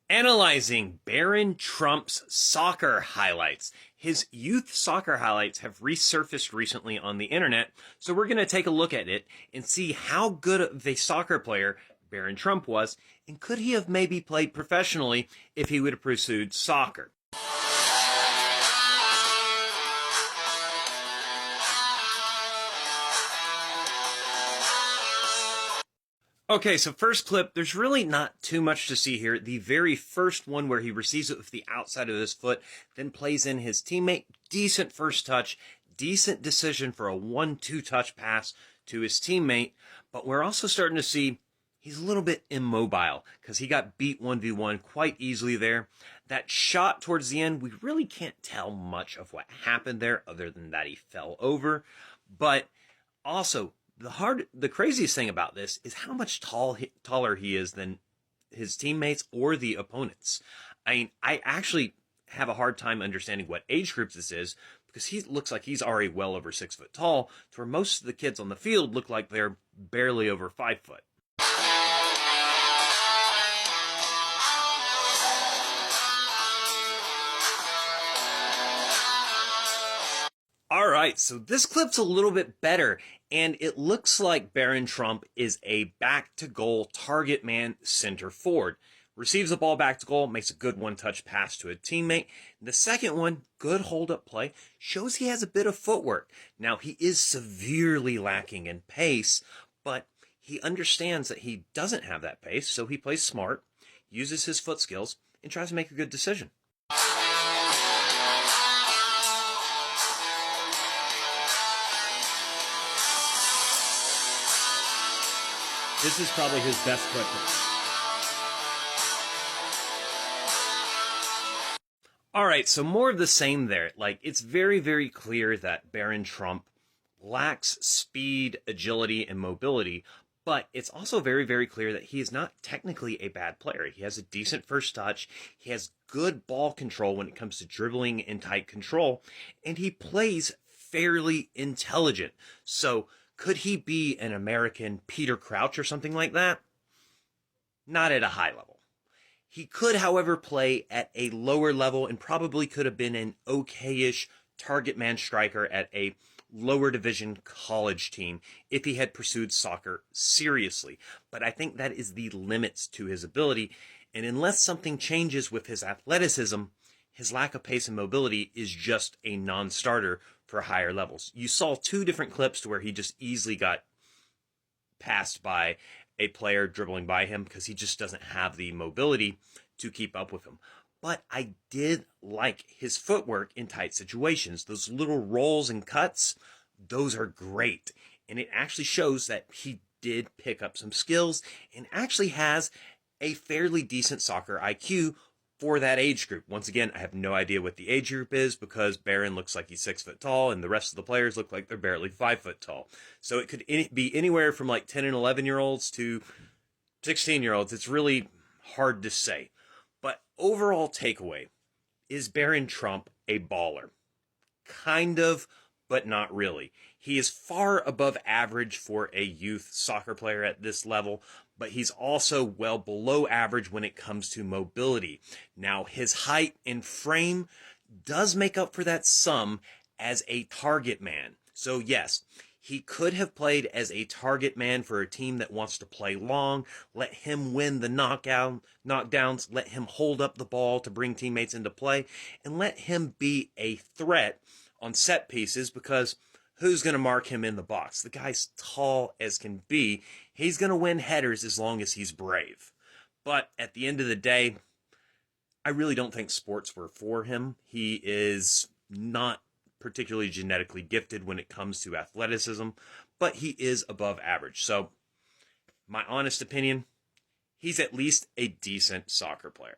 Analyzing Barron Trump's soccer highlights. His youth soccer highlights have resurfaced recently on the internet, so we're going to take a look at it and see how good of a soccer player Barron Trump was, and could he have maybe played professionally if he would have pursued soccer. Okay, so first clip, there's really not too much to see here. The very first one where he receives it with the outside of his foot, then plays in his teammate. Decent first touch, decent decision for a 1-2 touch pass to his teammate. But we're also starting to see he's a little bit immobile because he got beat 1v1 quite easily there. That shot towards the end, we really can't tell much of what happened there other than that he fell over. But also, the craziest thing about this is how much taller he is than his teammates or the opponents. I mean, I actually have a hard time understanding what age group this is because he looks like he's already well over 6 foot tall, to where most of the kids on the field look like they're barely over 5 foot. All right, so this clip's a little bit better, and it looks like Barron Trump is a back-to-goal target man center forward. Receives the ball back to goal, makes a good one-touch pass to a teammate. The second one, good hold-up play, shows he has a bit of footwork. Now, he is severely lacking in pace, but he understands that he doesn't have that pace, so he plays smart, uses his foot skills, and tries to make a good decision. This is probably his best clip. All right, so more of the same there. Like, it's very, very clear that Barron Trump lacks speed, agility, and mobility, but it's also very, very clear that he is not technically a bad player. He has a decent first touch. He has good ball control when it comes to dribbling and tight control, and he plays fairly intelligent. So, could he be an American Peter Crouch or something like that? Not at a high level. He could, however, play at a lower level and probably could have been an okay-ish target man striker at a lower division college team if he had pursued soccer seriously. But I think that is the limits to his ability, and unless something changes with his athleticism, his lack of pace and mobility is just a non-starter for higher levels. You saw 2 different clips to where he just easily got passed by a player dribbling by him because he just doesn't have the mobility to keep up with him. But I did like his footwork in tight situations. Those little rolls and cuts, those are great. And it actually shows that he did pick up some skills and actually has a fairly decent soccer IQ for that age group. Once again, I have no idea what the age group is because Barron looks like he's 6 foot tall and the rest of the players look like they're barely 5 foot tall. So it could be anywhere from like 10 and 11-year-olds to 16-year-olds. It's really hard to say. But overall takeaway, is Barron Trump a baller? Kind of, but not really. He is far above average for a youth soccer player at this level, but he's also well below average when it comes to mobility. Now, his height and frame does make up for that some as a target man. So yes, he could have played as a target man for a team that wants to play long, let him win the knockdowns, let him hold up the ball to bring teammates into play, and let him be a threat on set pieces, because who's going to mark him in the box? The guy's tall as can be. He's going to win headers as long as he's brave. But at the end of the day, I really don't think sports were for him. He is not particularly genetically gifted when it comes to athleticism, but he is above average. So, my honest opinion, he's at least a decent soccer player.